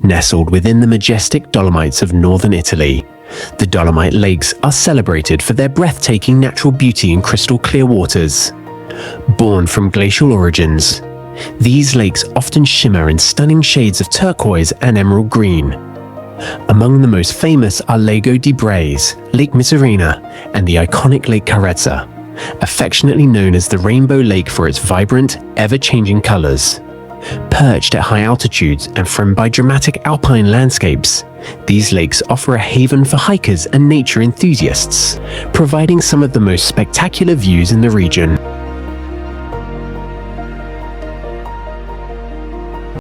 Nestled within the majestic Dolomites of northern Italy, the Dolomite Lakes are celebrated for their breathtaking natural beauty and crystal clear waters. Born from glacial origins, these lakes often shimmer in stunning shades of turquoise and emerald green. Among the most famous are Lago di Braies, Lake Misurina, and the iconic Lake Carezza, affectionately known as the Rainbow Lake for its vibrant, ever-changing colors. Perched at high altitudes and framed by dramatic alpine landscapes, these lakes offer a haven for hikers and nature enthusiasts, providing some of the most spectacular views in the region.